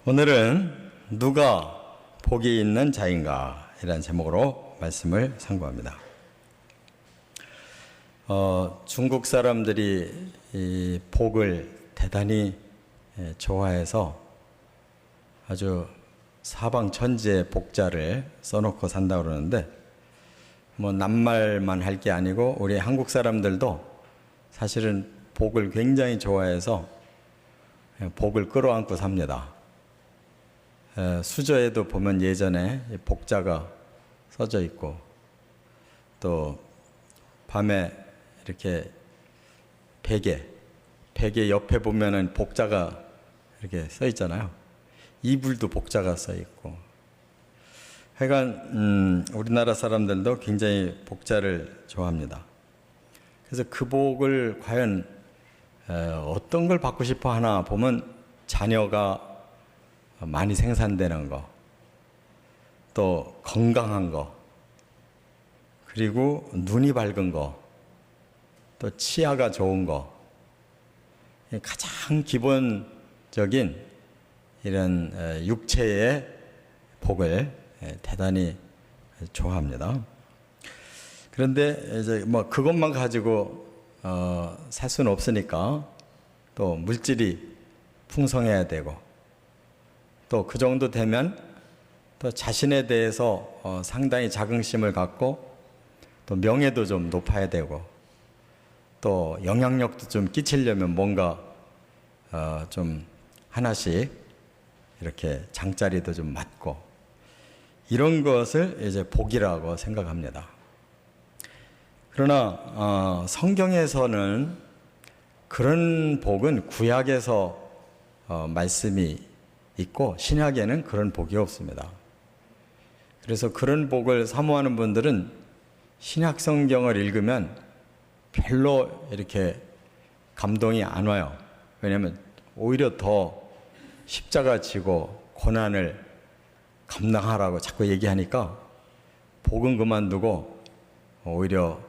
오늘은 누가 복이 있는 자인가 이라는 제목으로 말씀을 상고합니다. 중국 사람들이 이 복을 대단히 좋아해서 아주 사방천지에 복자를 써놓고 산다고 그러는데, 뭐 낱말만 할 게 아니고 우리 한국 사람들도 사실은 복을 굉장히 좋아해서 복을 끌어안고 삽니다. 수저에도 보면 예전에 복자가 써져 있고, 또 밤에 이렇게 베개 옆에 보면은 복자가 이렇게 써 있잖아요. 이불도 복자가 써 있고. 하여간 우리나라 사람들도 굉장히 복자를 좋아합니다. 그래서 그 복을 과연 어떤 걸 받고 싶어 하나 보면, 자녀가 많이 생산되는 거, 또 건강한 거, 그리고 눈이 밝은 거, 또 치아가 좋은 거, 가장 기본적인 이런 육체의 복을 대단히 좋아합니다. 그런데 이제 뭐 그것만 가지고 살 수는 없으니까 또 물질이 풍성해야 되고, 또 그 정도 되면 또 자신에 대해서 상당히 자긍심을 갖고, 또 명예도 좀 높아야 되고, 또 영향력도 좀 끼치려면 뭔가 좀 하나씩 이렇게 장자리도 좀 맞고, 이런 것을 이제 복이라고 생각합니다. 그러나 성경에서는 그런 복은 구약에서 말씀이 있고 신약에는 그런 복이 없습니다. 그래서 그런 복을 사모하는 분들은 신약 성경을 읽으면 별로 이렇게 감동이 안 와요. 왜냐하면 오히려 더 십자가 지고 고난을 감당하라고 자꾸 얘기하니까 복은 그만두고 오히려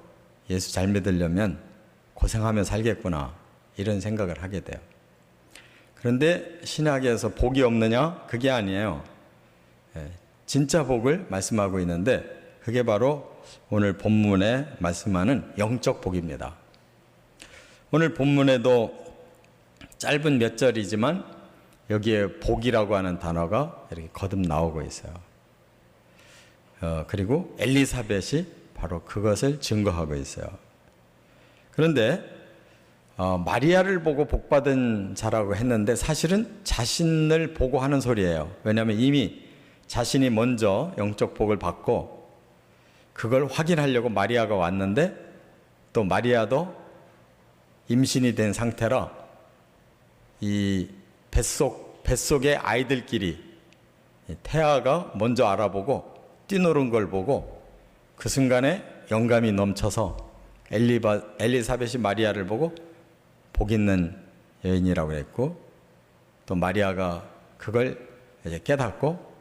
예수 잘 믿으려면 고생하며 살겠구나, 이런 생각을 하게 돼요. 그런데 신약에서 복이 없느냐? 그게 아니에요. 진짜 복을 말씀하고 있는데, 그게 바로 오늘 본문에 말씀하는 영적 복입니다. 오늘 본문에도 짧은 몇 절이지만 여기에 복이라고 하는 단어가 이렇게 거듭 나오고 있어요. 그리고 엘리사벳이 바로 그것을 증거하고 있어요. 그런데 마리아를 보고 복받은 자라고 했는데, 사실은 자신을 보고 하는 소리예요. 왜냐하면 이미 자신이 먼저 영적 복을 받고 그걸 확인하려고 마리아가 왔는데, 또 마리아도 임신이 된 상태라 이 뱃속의 아이들끼리 태아가 먼저 알아보고 뛰노는 걸 보고 그 순간에 영감이 넘쳐서 엘리사벳이 마리아를 보고 복 있는 여인이라고 했고, 또 마리아가 그걸 이제 깨닫고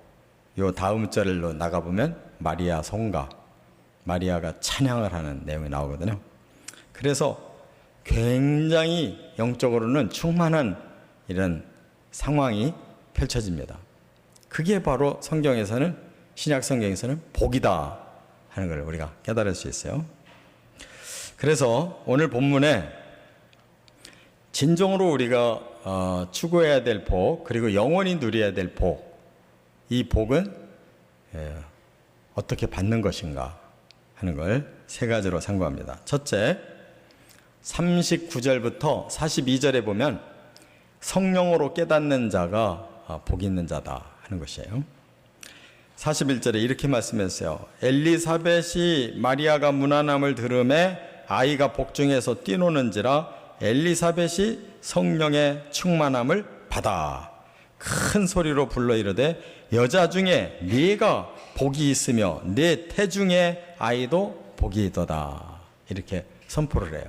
요 다음 절로 나가보면 마리아 송가, 마리아가 찬양을 하는 내용이 나오거든요. 그래서 굉장히 영적으로는 충만한 이런 상황이 펼쳐집니다. 그게 바로 성경에서는, 신약 성경에서는 복이다 하는 걸 우리가 깨달을 수 있어요. 그래서 오늘 본문에 진정으로 우리가 추구해야 될 복, 그리고 영원히 누려야 될 복, 이 복은 어떻게 받는 것인가 하는 걸 세 가지로 상고합니다. 첫째, 39절부터 42절에 보면 성령으로 깨닫는 자가 복 있는 자다 하는 것이에요. 41절에 이렇게 말씀했어요. 엘리사벳이 마리아가 문안함을 들음에 아이가 복중에서 뛰노는지라 엘리사벳이 성령의 충만함을 받아 큰 소리로 불러 이르되 여자 중에 네가 복이 있으며 네 태중의 아이도 복이 있도다, 이렇게 선포를 해요.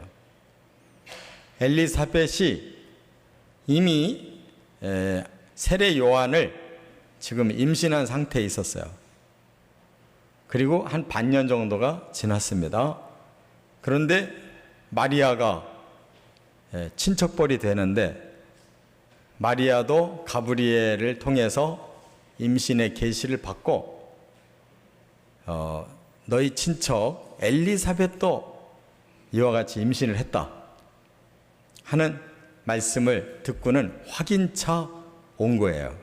엘리사벳이 이미 세례 요한을 지금 임신한 상태에 있었어요. 그리고 한 반년 정도가 지났습니다. 그런데 마리아가 친척벌이 되는데 마리아도 가브리엘을 통해서 임신의 계시를 받고 너희 친척 엘리사벳도 이와 같이 임신을 했다 하는 말씀을 듣고는 확인차 온 거예요.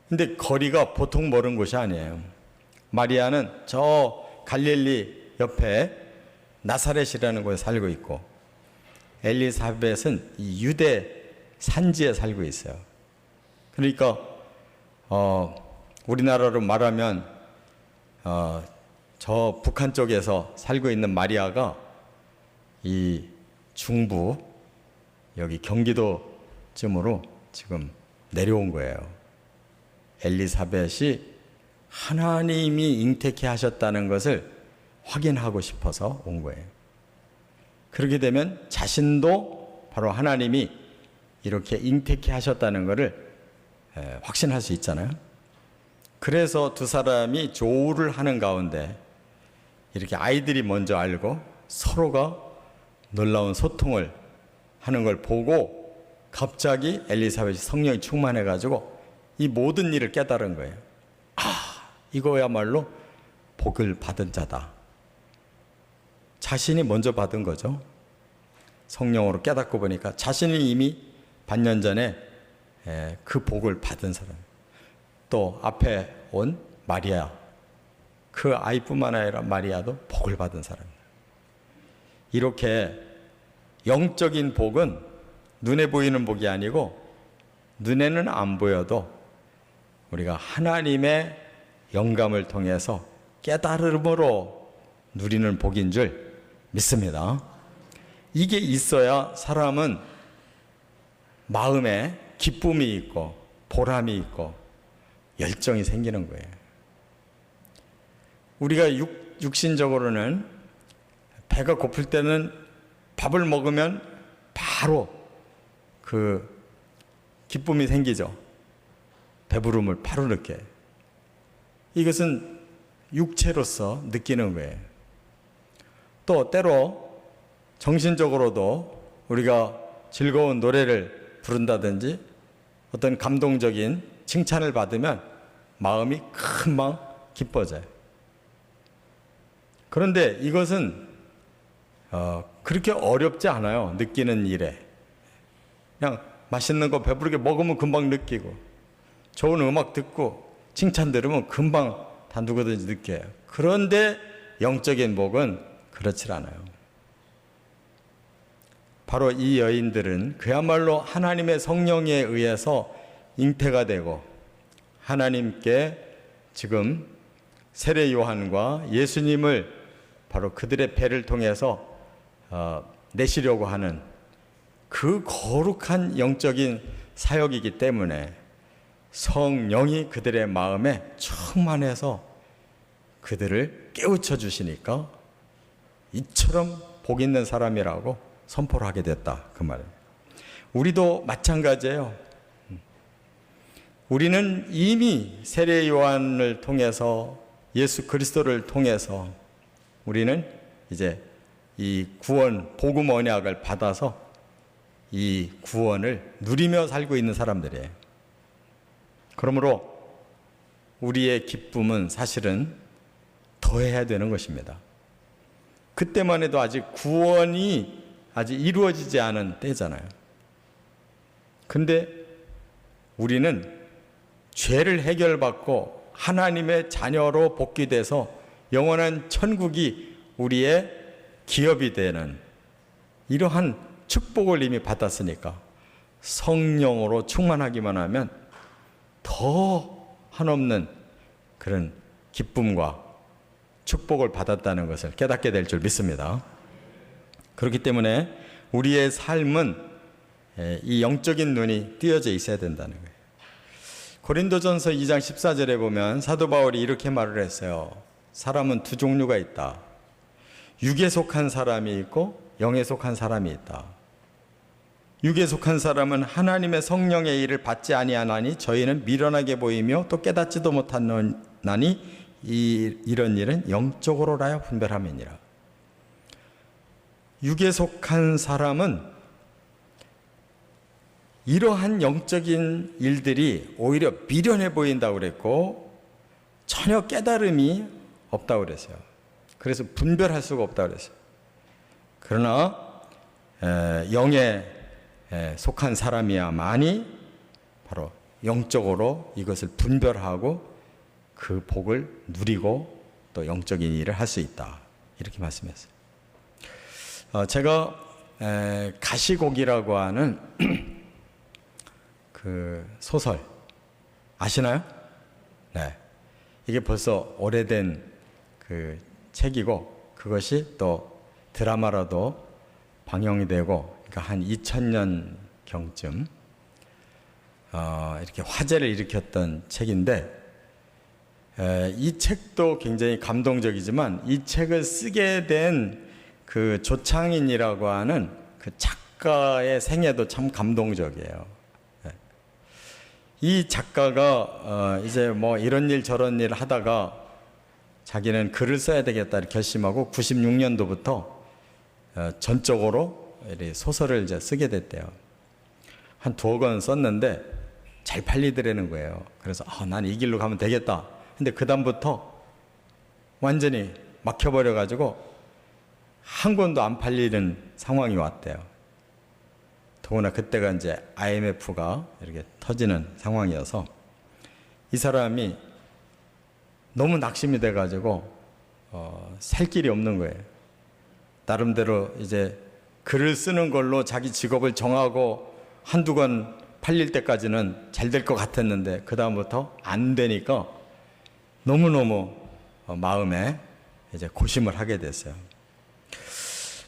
근데 거리가 보통 멀은 곳이 아니에요. 마리아는 저 갈릴리 옆에 나사렛이라는 곳에 살고 있고, 엘리사벳은 이 유대 산지에 살고 있어요. 그러니까 우리나라로 말하면 저 북한 쪽에서 살고 있는 마리아가 이 중부 여기 경기도쯤으로 지금 내려온 거예요. 엘리사벳이 하나님이 잉태케 하셨다는 것을 확인하고 싶어서 온 거예요. 그렇게 되면 자신도 바로 하나님이 이렇게 잉태케 하셨다는 것을 확신할 수 있잖아요. 그래서 두 사람이 조우를 하는 가운데 이렇게 아이들이 먼저 알고 서로가 놀라운 소통을 하는 걸 보고 갑자기 엘리사벳이 성령이 충만해가지고 이 모든 일을 깨달은 거예요. 이거야말로 복을 받은 자다. 자신이 먼저 받은 거죠. 성령으로 깨닫고 보니까 자신이 이미 반년 전에 그 복을 받은 사람. 또 앞에 온 마리아, 그 아이뿐만 아니라 마리아도 복을 받은 사람입니다. 이렇게 영적인 복은 눈에 보이는 복이 아니고 눈에는 안 보여도 우리가 하나님의 영감을 통해서 깨달음으로 누리는 복인 줄 믿습니다. 이게 있어야 사람은 마음에 기쁨이 있고 보람이 있고 열정이 생기는 거예요. 우리가 육신적으로는 배가 고플 때는 밥을 먹으면 바로 그 기쁨이 생기죠. 배부름을 바로 느껴요. 이것은 육체로서 느끼는 거예요. 또 때로 정신적으로도 우리가 즐거운 노래를 부른다든지 어떤 감동적인 칭찬을 받으면 마음이 금방 기뻐져요. 그런데 이것은 그렇게 어렵지 않아요. 느끼는 일에. 그냥 맛있는 거 배부르게 먹으면 금방 느끼고, 좋은 음악 듣고 칭찬 들으면 금방 다 누구든지 느껴요. 그런데 영적인 복은 그렇지 않아요. 바로 이 여인들은 그야말로 하나님의 성령에 의해서 잉태가 되고 하나님께 지금 세례 요한과 예수님을 바로 그들의 배를 통해서 내시려고 하는 그 거룩한 영적인 사역이기 때문에 성령이 그들의 마음에 충만해서 그들을 깨우쳐 주시니까 이처럼 복 있는 사람이라고 선포를 하게 됐다, 그 말이에요. 우리도 마찬가지예요. 우리는 이미 세례 요한을 통해서 예수 그리스도를 통해서 우리는 이제 이 구원 복음 언약을 받아서 이 구원을 누리며 살고 있는 사람들이에요. 그러므로 우리의 기쁨은 사실은 더해야 되는 것입니다. 그때만 해도 아직 구원이 아직 이루어지지 않은 때잖아요. 근데 우리는 죄를 해결받고 하나님의 자녀로 복귀돼서 영원한 천국이 우리의 기업이 되는 이러한 축복을 이미 받았으니까 성령으로 충만하기만 하면 더 한없는 그런 기쁨과 축복을 받았다는 것을 깨닫게 될 줄 믿습니다. 그렇기 때문에 우리의 삶은 이 영적인 눈이 띄어져 있어야 된다는 거예요. 고린도전서 2장 14절에 보면 사도 바울이 이렇게 말을 했어요. 사람은 두 종류가 있다. 육에 속한 사람이 있고 영에 속한 사람이 있다. 육에 속한 사람은 하나님의 성령의 일을 받지 아니하나니 저희는 미련하게 보이며 또 깨닫지도 못하나니 이런 일은 영적으로라야 분별함이니라. 육에 속한 사람은 이러한 영적인 일들이 오히려 미련해 보인다고 그랬고 전혀 깨달음이 없다고 그랬어요. 그래서 분별할 수가 없다고 그랬어요. 그러나 영에 속한 사람이야만이 바로 영적으로 이것을 분별하고 그 복을 누리고 또 영적인 일을 할 수 있다. 이렇게 말씀했어요. 제가 가시곡이라고 하는 그 소설 아시나요? 네. 이게 벌써 오래된 그 책이고 그것이 또 드라마로도 방영이 되고 그러니까 한 2000년 경쯤 이렇게 화제를 일으켰던 책인데 이 책도 굉장히 감동적이지만 이 책을 쓰게 된 그 조창인이라고 하는 그 작가의 생애도 참 감동적이에요. 이 작가가 이제 뭐 이런 일 저런 일 하다가 자기는 글을 써야 되겠다 결심하고 96년도부터 전적으로 소설을 이제 쓰게 됐대요. 한 2권 썼는데 잘 팔리더라는 거예요. 그래서 난 이 길로 가면 되겠다. 근데 그 다음부터 완전히 막혀버려 가지고 한 권도 안 팔리는 상황이 왔대요. 더구나 그때가 이제 IMF가 이렇게 터지는 상황이어서 이 사람이 너무 낙심이 돼가지고 살 길이 없는 거예요. 나름대로 이제 글을 쓰는 걸로 자기 직업을 정하고 한두 권 팔릴 때까지는 잘 될 것 같았는데 그 다음부터 안 되니까 너무너무 마음에 이제 고심을 하게 됐어요.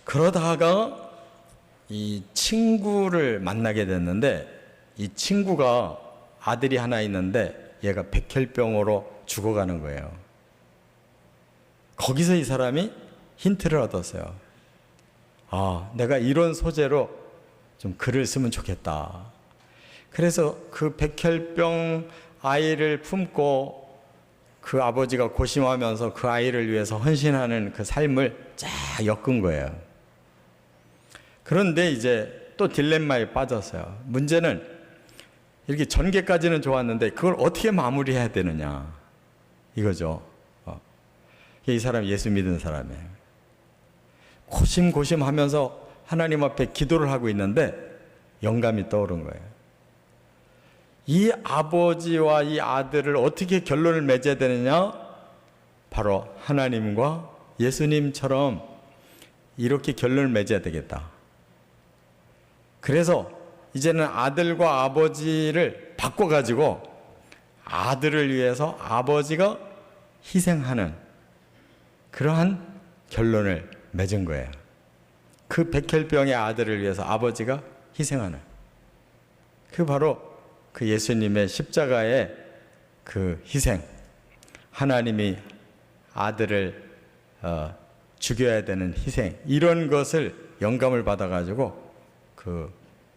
그러다가 이 친구를 만나게 됐는데 이 친구가 아들이 하나 있는데 얘가 백혈병으로 죽어가는 거예요. 거기서 이 사람이 힌트를 얻었어요. 내가 이런 소재로 좀 글을 쓰면 좋겠다. 그래서 그 백혈병 아이를 품고 그 아버지가 고심하면서 그 아이를 위해서 헌신하는 그 삶을 쫙 엮은 거예요. 그런데 이제 또 딜레마에 빠졌어요. 문제는 이렇게 전개까지는 좋았는데 그걸 어떻게 마무리해야 되느냐 이거죠. 이 사람 예수 믿은 사람이에요. 고심하면서 하나님 앞에 기도를 하고 있는데 영감이 떠오른 거예요. 이 아버지와 이 아들을 어떻게 결론을 맺어야 되느냐? 바로 하나님과 예수님처럼 이렇게 결론을 맺어야 되겠다. 그래서 이제는 아들과 아버지를 바꿔가지고 아들을 위해서 아버지가 희생하는 그러한 결론을 맺은 거예요. 그 백혈병의 아들을 위해서 아버지가 희생하는 그 바로 그 예수님의 십자가의 그 희생, 하나님이 아들을 죽여야 되는 희생, 이런 것을 영감을 받아가지고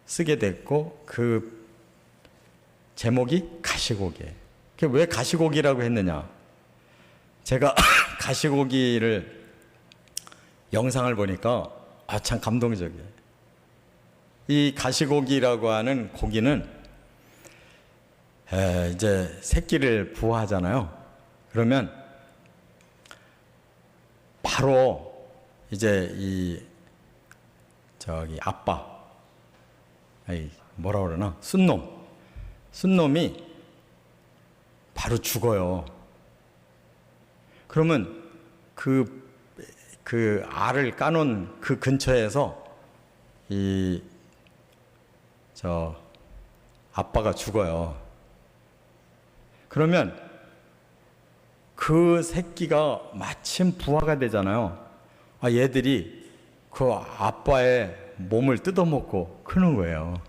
쓰게 됐고 그 제목이 가시고기예요. 왜 가시고기라고 했느냐? 제가 가시고기를 영상을 보니까 참 감동적이에요. 이 가시고기라고 하는 고기는 이제 새끼를 부화하잖아요. 그러면 바로 이제 아빠, 뭐라 그러나 순놈이 바로 죽어요. 그러면 그 알을 까놓은 그 근처에서 아빠가 죽어요. 그러면 그 새끼가 마침 부화가 되잖아요. 얘들이 그 아빠의 몸을 뜯어먹고 크는 거예요.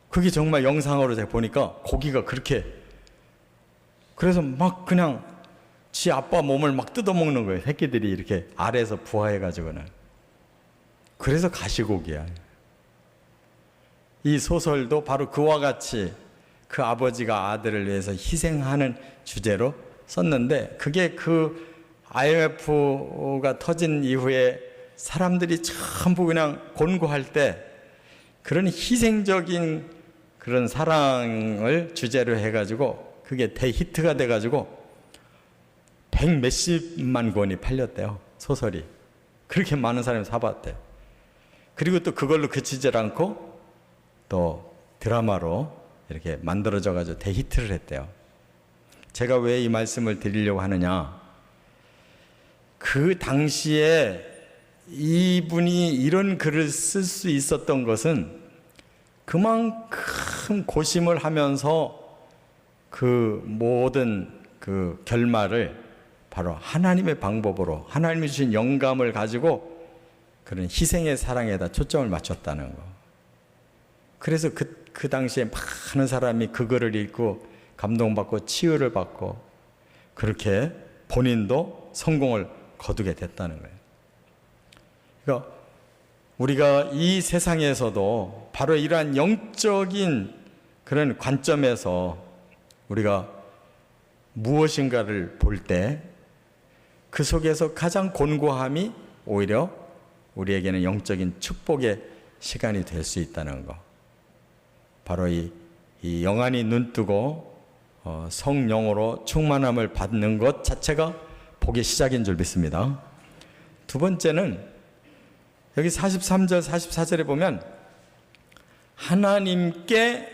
그게 정말 영상으로 제가 보니까 고기가 그렇게, 그래서 막 그냥 지 아빠 몸을 막 뜯어먹는 거예요. 새끼들이 이렇게 알에서 부화해가지고는. 그래서 가시고기야. 이 소설도 바로 그와 같이 그 아버지가 아들을 위해서 희생하는 주제로 썼는데, 그게 그 IMF가 터진 이후에 사람들이 전부 그냥 곤고할 때 그런 희생적인 그런 사랑을 주제로 해가지고 그게 대히트가 돼가지고 100 몇십만 권이 팔렸대요. 소설이. 그렇게 많은 사람이 사봤대요. 그리고 또 그걸로 그치질 않고 또 드라마로 이렇게 만들어져가지고 대히트를 했대요. 제가 왜 이 말씀을 드리려고 하느냐, 그 당시에 이분이 이런 글을 쓸 수 있었던 것은 그만큼 고심을 하면서 그 모든 그 결말을 바로 하나님의 방법으로, 하나님이 주신 영감을 가지고 그런 희생의 사랑에다 초점을 맞췄다는 거. 그래서 그 당시에 많은 사람이 그 글을 읽고 감동받고 치유를 받고 그렇게 본인도 성공을 거두게 됐다는 거예요. 그러니까 우리가 이 세상에서도 바로 이러한 영적인 그런 관점에서 우리가 무엇인가를 볼 때 그 속에서 가장 곤고함이 오히려 우리에게는 영적인 축복의 시간이 될 수 있다는 거. 바로 이 영안이 눈뜨고 성령으로 충만함을 받는 것 자체가 복의 시작인 줄 믿습니다. 두 번째는 여기 43절 44절에 보면 하나님께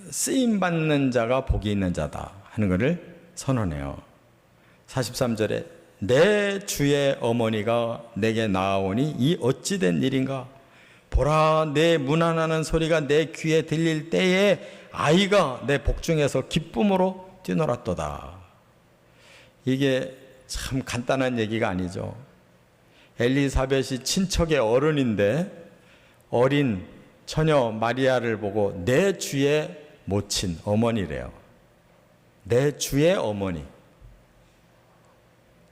쓰임받는 자가 복이 있는 자다 하는 것을 선언해요. 43절에 내 주의 어머니가 내게 나아오니 이 어찌된 일인가. 보라, 내 문안하는 소리가 내 귀에 들릴 때에 아이가 내 복중에서 기쁨으로 뛰놀았도다. 이게 참 간단한 얘기가 아니죠. 엘리사벳이 친척의 어른인데 어린 처녀 마리아를 보고 내 주의 모친, 어머니래요. 내 주의 어머니.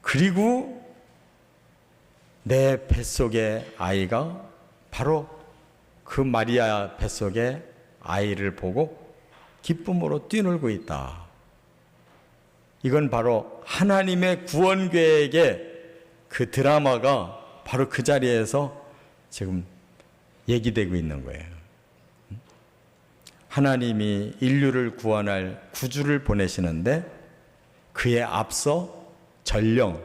그리고 내 뱃속의 아이가 바로 그 마리아 뱃속의 아이를 보고 기쁨으로 뛰놀고 있다. 이건 바로 하나님의 구원 계획의 그 드라마가 바로 그 자리에서 지금 얘기되고 있는 거예요. 하나님이 인류를 구원할 구주를 보내시는데 그에 앞서 전령,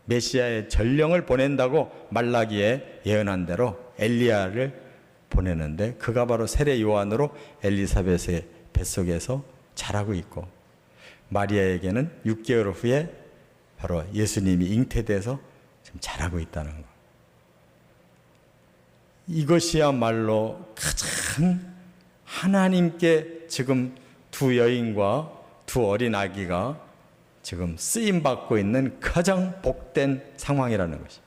메시아의 전령을 보낸다고 말라기에 예언한 대로 엘리야를 보내는데 그가 바로 세례 요한으로 엘리사벳의 뱃속에서 자라고 있고 마리아에게는 6개월 후에 바로 예수님이 잉태돼서 지금 자라고 있다는 것. 이것이야말로 가장 하나님께 지금 두 여인과 두 어린 아기가 지금 쓰임받고 있는 가장 복된 상황이라는 것이.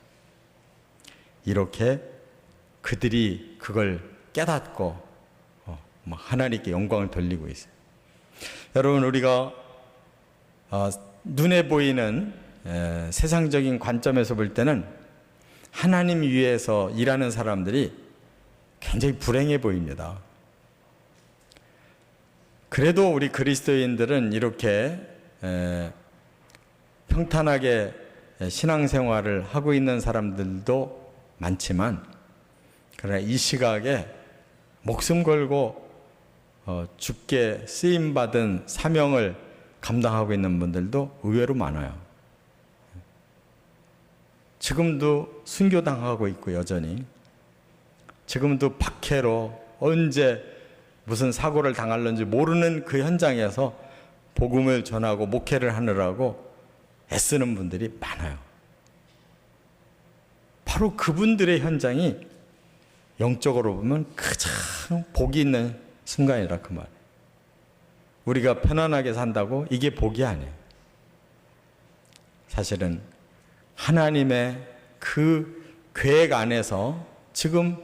이렇게 그들이 그걸 깨닫고 하나님께 영광을 돌리고 있어요. 여러분, 우리가 눈에 보이는 세상적인 관점에서 볼 때는 하나님 위에서 일하는 사람들이 굉장히 불행해 보입니다. 그래도 우리 그리스도인들은 이렇게 평탄하게 신앙생활을 하고 있는 사람들도 많지만 그러나 이 시각에 목숨 걸고 주께 쓰임받은 사명을 감당하고 있는 분들도 의외로 많아요. 지금도 순교당하고 있고 여전히 지금도 박해로 언제 무슨 사고를 당할는지 모르는 그 현장에서 복음을 전하고 목회를 하느라고 애쓰는 분들이 많아요. 바로 그분들의 현장이 영적으로 보면 가장 복이 있는 순간이라 그 말. 우리가 편안하게 산다고 이게 복이 아니에요. 사실은 하나님의 그 계획 안에서 지금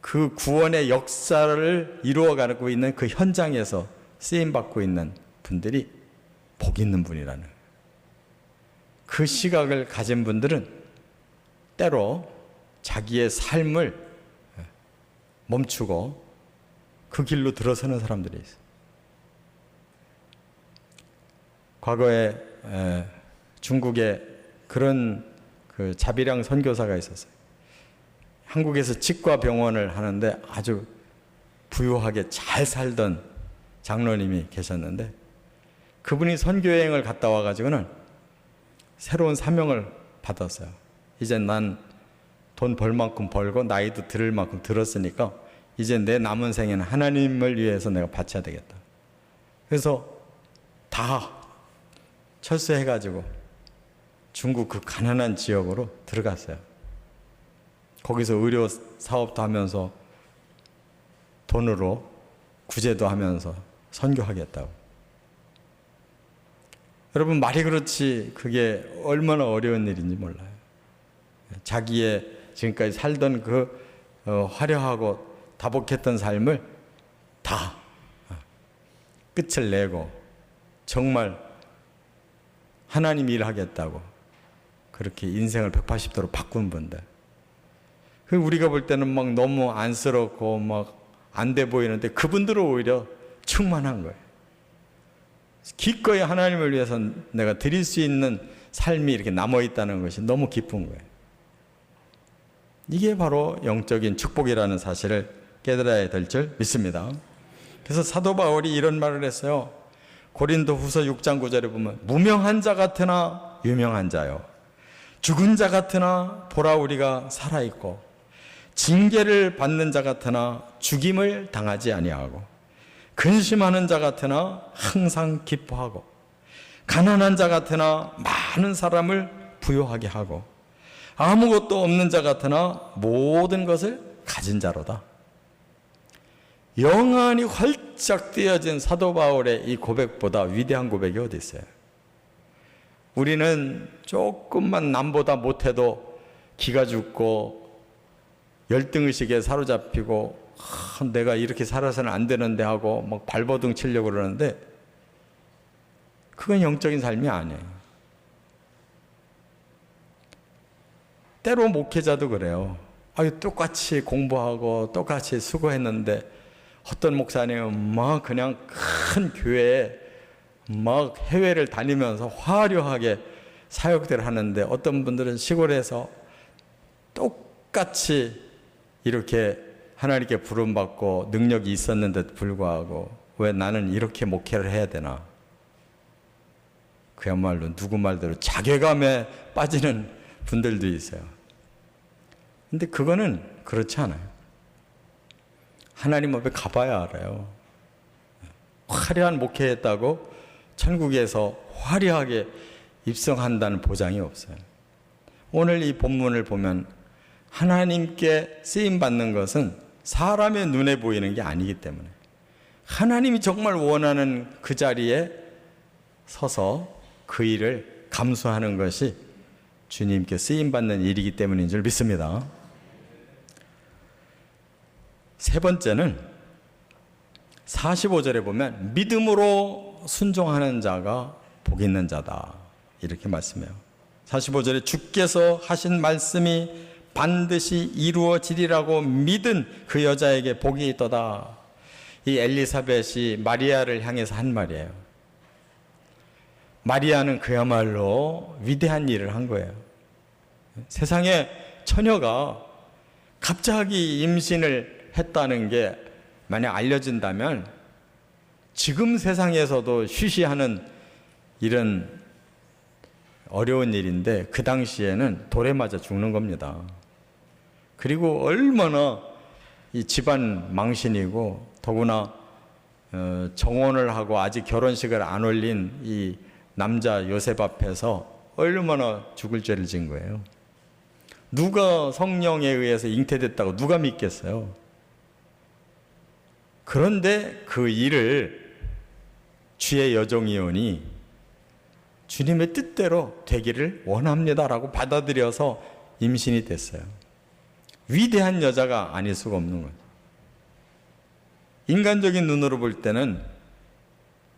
그 구원의 역사를 이루어가고 있는 그 현장에서 쓰임받고 있는 분들이 복 있는 분이라는 거예요. 그 시각을 가진 분들은 때로 자기의 삶을 멈추고 그 길로 들어서는 사람들이 있어요. 과거에 중국에 그런 그 자비량 선교사가 있었어요. 한국에서 치과 병원을 하는데 아주 부유하게 잘 살던 장로님이 계셨는데 그분이 선교여행을 갔다 와가지고는 새로운 사명을 받았어요. 이제 난 돈 벌 만큼 벌고 나이도 들을 만큼 들었으니까 이제 내 남은 생에는 하나님을 위해서 내가 바쳐야 되겠다. 그래서 다 철수해가지고 중국 그 가난한 지역으로 들어갔어요. 거기서 의료 사업도 하면서 돈으로 구제도 하면서 선교하겠다고. 여러분, 말이 그렇지 그게 얼마나 어려운 일인지 몰라요. 자기의 지금까지 살던 그 화려하고 다복했던 삶을 다 끝을 내고 정말 하나님 일하겠다고 그렇게 인생을 180도로 바꾼 분들. 우리가 볼 때는 막 너무 안쓰럽고 막 안 돼 보이는데 그분들은 오히려 충만한 거예요. 기꺼이 하나님을 위해서 내가 드릴 수 있는 삶이 이렇게 남아있다는 것이 너무 기쁜 거예요. 이게 바로 영적인 축복이라는 사실을 깨달아야 될 줄 믿습니다. 그래서 사도 바울이 이런 말을 했어요. 고린도 후서 6장 9절에 보면 무명한 자 같으나 유명한 자요, 죽은 자 같으나 보라 우리가 살아있고, 징계를 받는 자 같으나 죽임을 당하지 아니하고, 근심하는 자 같으나 항상 기뻐하고, 가난한 자 같으나 많은 사람을 부유하게 하고, 아무것도 없는 자 같으나 모든 것을 가진 자로다. 영안이 활짝 띄어진 사도 바울의 이 고백보다 위대한 고백이 어디 있어요? 우리는 조금만 남보다 못해도 기가 죽고 열등의식에 사로잡히고 내가 이렇게 살아서는 안 되는데 하고 막 발버둥 치려고 그러는데 그건 영적인 삶이 아니에요. 때로 목회자도 그래요. 똑같이 공부하고 똑같이 수고했는데 어떤 목사님은 막 그냥 큰 교회에 막 해외를 다니면서 화려하게 사역들을 하는데 어떤 분들은 시골에서 똑같이 이렇게 하나님께 부름받고 능력이 있었는데도 불구하고 왜 나는 이렇게 목회를 해야 되나? 그야말로 누구 말대로 자괴감에 빠지는 분들도 있어요. 근데 그거는 그렇지 않아요. 하나님 앞에 가봐야 알아요. 화려한 목회했다고 천국에서 화려하게 입성한다는 보장이 없어요. 오늘 이 본문을 보면 하나님께 쓰임받는 것은 사람의 눈에 보이는 게 아니기 때문에 하나님이 정말 원하는 그 자리에 서서 그 일을 감수하는 것이 주님께 쓰임받는 일이기 때문인 줄 믿습니다. 세 번째는 45절에 보면 믿음으로 순종하는 자가 복 있는 자다 이렇게 말씀해요. 45절에 주께서 하신 말씀이 반드시 이루어지리라고 믿은 그 여자에게 복이 있도다. 이 엘리사벳이 마리아를 향해서 한 말이에요. 마리아는 그야말로 위대한 일을 한 거예요. 세상에 처녀가 갑자기 임신을 했다는 게 만약 알려진다면 지금 세상에서도 쉬쉬하는 이런 어려운 일인데 그 당시에는 돌에 맞아 죽는 겁니다. 그리고 얼마나 이 집안 망신이고 더구나 정혼을 하고 아직 결혼식을 안 올린 이 남자 요셉 앞에서 얼마나 죽을 죄를 진 거예요. 누가 성령에 의해서 잉태됐다고 누가 믿겠어요? 그런데 그 일을 주의 여종이오니 주님의 뜻대로 되기를 원합니다라고 받아들여서 임신이 됐어요. 위대한 여자가 아닐 수가 없는 거예요. 인간적인 눈으로 볼 때는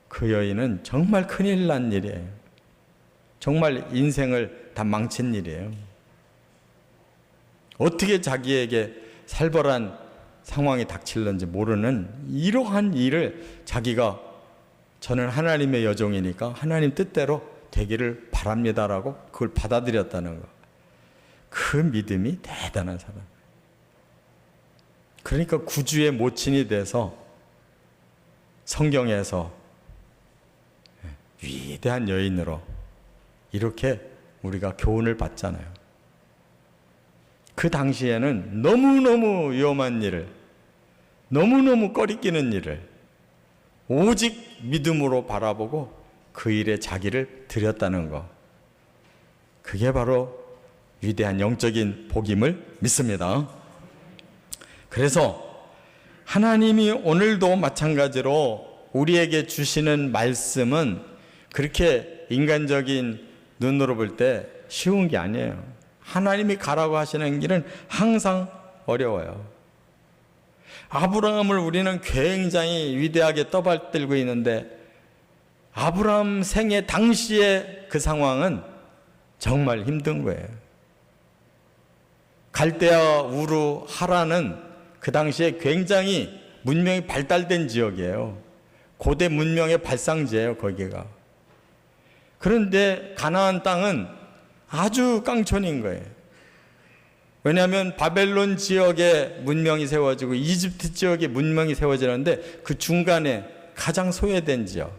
그 여인은 정말 큰일 난 일이에요. 정말 인생을 다 망친 일이에요. 어떻게 자기에게 살벌한 상황이 닥칠는지 모르는 이러한 일을 자기가 저는 하나님의 여종이니까 하나님 뜻대로 되기를 바랍니다라고 그걸 받아들였다는 거. 그 믿음이 대단한 사람. 그러니까 구주의 모친이 돼서 성경에서 위대한 여인으로 이렇게 우리가 교훈을 받잖아요. 그 당시에는 너무너무 위험한 일을, 너무너무 꺼리끼는 일을 오직 믿음으로 바라보고 그 일에 자기를 드렸다는 것, 그게 바로 위대한 영적인 복임을 믿습니다. 그래서 하나님이 오늘도 마찬가지로 우리에게 주시는 말씀은 그렇게 인간적인 눈으로 볼 때 쉬운 게 아니에요. 하나님이 가라고 하시는 길은 항상 어려워요. 아브라함을 우리는 굉장히 위대하게 떠받들고 있는데 아브라함 생애 당시의 그 상황은 정말 힘든 거예요. 갈대아, 우르, 하란은 그 당시에 굉장히 문명이 발달된 지역이에요. 고대 문명의 발상지예요, 거기가. 그런데 가나안 땅은 아주 깡촌인 거예요. 왜냐하면 바벨론 지역에 문명이 세워지고 이집트 지역에 문명이 세워지는데 그 중간에 가장 소외된 지역.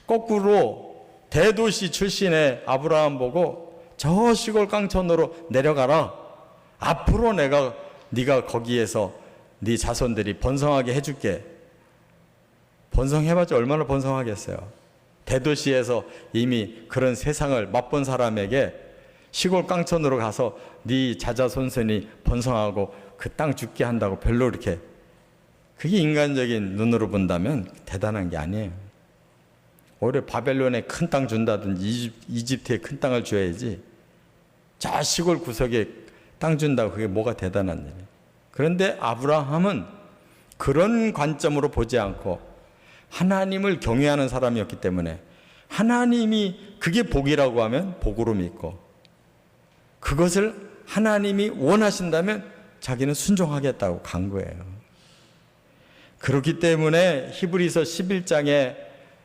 거꾸로 대도시 출신의 아브라함 보고 저 시골 깡촌으로 내려가라. 앞으로 네가 거기에서 네 자손들이 번성하게 해줄게. 번성해봤자 얼마나 번성하겠어요. 대도시에서 이미 그런 세상을 맛본 사람에게 시골 깡촌으로 가서 네 자자손손이 번성하고 그 땅 죽게 한다고 별로 이렇게, 그게 인간적인 눈으로 본다면 대단한 게 아니에요. 오히려 바벨론에 큰 땅 준다든지 이집트에 큰 땅을 줘야지 저 시골 구석에 땅 준다고 그게 뭐가 대단한 일이에요. 그런데 아브라함은 그런 관점으로 보지 않고 하나님을 경외하는 사람이었기 때문에 하나님이 그게 복이라고 하면 복으로 믿고 그것을 하나님이 원하신다면 자기는 순종하겠다고 간 거예요. 그렇기 때문에 히브리서 11장에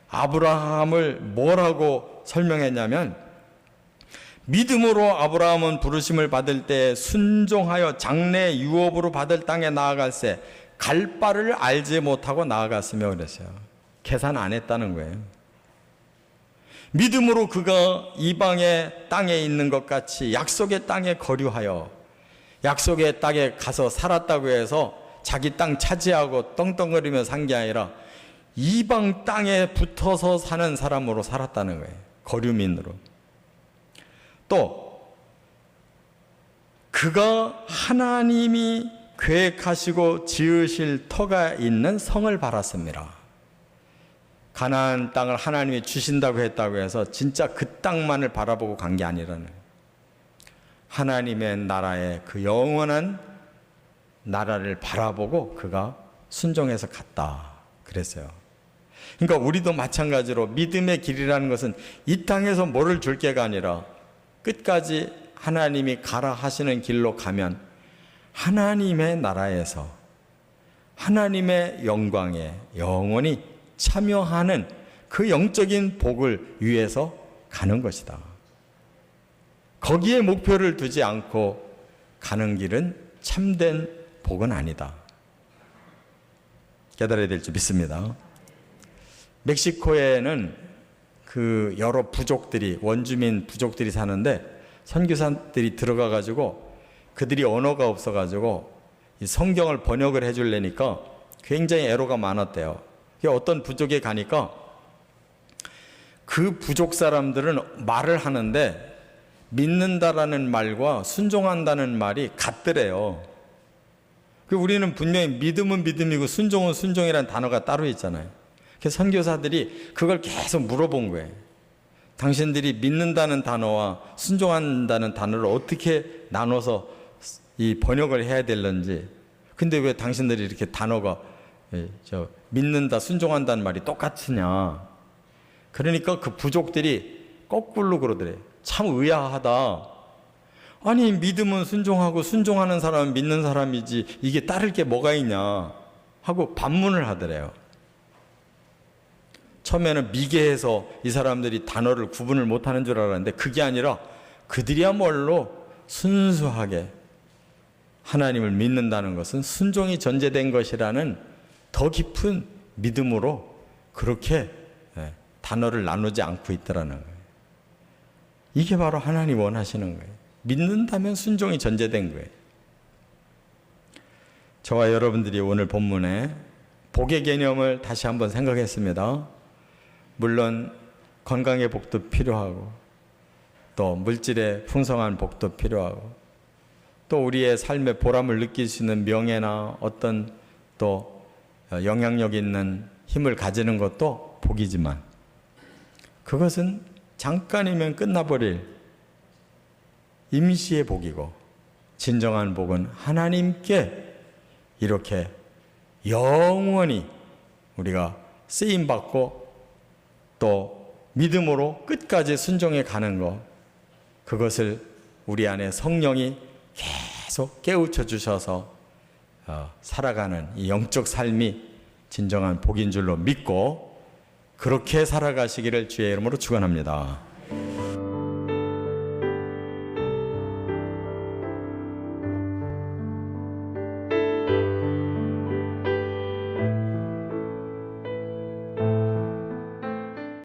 아브라함을 뭐라고 설명했냐면 믿음으로 아브라함은 부르심을 받을 때 순종하여 장래 유업으로 받을 땅에 나아갈새 갈 바를 알지 못하고 나아갔으며 그랬어요. 계산 안 했다는 거예요. 믿음으로 그가 이방의 땅에 있는 것 같이 약속의 땅에 거류하여 약속의 땅에 가서 살았다고 해서 자기 땅 차지하고 떵떵거리며 산 게 아니라 이방 땅에 붙어서 사는 사람으로 살았다는 거예요. 거류민으로. 또 그가 하나님이 계획하시고 지으실 터가 있는 성을 바랐습니다. 가나안 땅을 하나님이 주신다고 했다고 해서 진짜 그 땅만을 바라보고 간 게 아니라는 거예요. 하나님의 나라의 그 영원한 나라를 바라보고 그가 순종해서 갔다 그랬어요. 그러니까 우리도 마찬가지로 믿음의 길이라는 것은 이 땅에서 뭐를 줄 게가 아니라 끝까지 하나님이 가라 하시는 길로 가면 하나님의 나라에서 하나님의 영광에 영원히 참여하는 그 영적인 복을 위해서 가는 것이다. 거기에 목표를 두지 않고 가는 길은 참된 복은 아니다. 깨달아야 될 줄 믿습니다. 멕시코에는 그 여러 부족들이, 원주민 부족들이 사는데 선교사들이 들어가가지고 그들이 언어가 없어가지고 이 성경을 번역을 해주려니까 굉장히 애로가 많았대요. 어떤 부족에 가니까 그 부족 사람들은 말을 하는데 믿는다라는 말과 순종한다는 말이 같더래요. 우리는 분명히 믿음은 믿음이고 순종은 순종이라는 단어가 따로 있잖아요. 그래서 선교사들이 그걸 계속 물어본 거예요. 당신들이 믿는다는 단어와 순종한다는 단어를 어떻게 나눠서 이 번역을 해야 될런지. 근데 왜 당신들이 이렇게 단어가 믿는다, 순종한다는 말이 똑같으냐. 그러니까 그 부족들이 거꾸로 그러더래요. 참 의아하다. 아니 믿음은 순종하고 순종하는 사람은 믿는 사람이지 이게 따를 게 뭐가 있냐 하고 반문을 하더래요. 처음에는 미개해서 이 사람들이 단어를 구분을 못하는 줄 알았는데 그게 아니라 그들이야말로 순수하게 하나님을 믿는다는 것은 순종이 전제된 것이라는 더 깊은 믿음으로 그렇게 단어를 나누지 않고 있더라는 거예요. 이게 바로 하나님 원하시는 거예요. 믿는다면 순종이 전제된 거예요. 저와 여러분들이 오늘 본문에 복의 개념을 다시 한번 생각했습니다. 물론 건강의 복도 필요하고 또 물질의 풍성한 복도 필요하고 또 우리의 삶의 보람을 느낄 수 있는 명예나 어떤 또 영향력 있는 힘을 가지는 것도 복이지만 그것은 잠깐이면 끝나버릴 임시의 복이고 진정한 복은 하나님께 이렇게 영원히 우리가 쓰임받고 또 믿음으로 끝까지 순종해 가는 것, 그것을 우리 안에 성령이 계속 깨우쳐 주셔서 살아가는 이 영적 삶이 진정한 복인 줄로 믿고 그렇게 살아가시기를 주의 이름으로 축원합니다.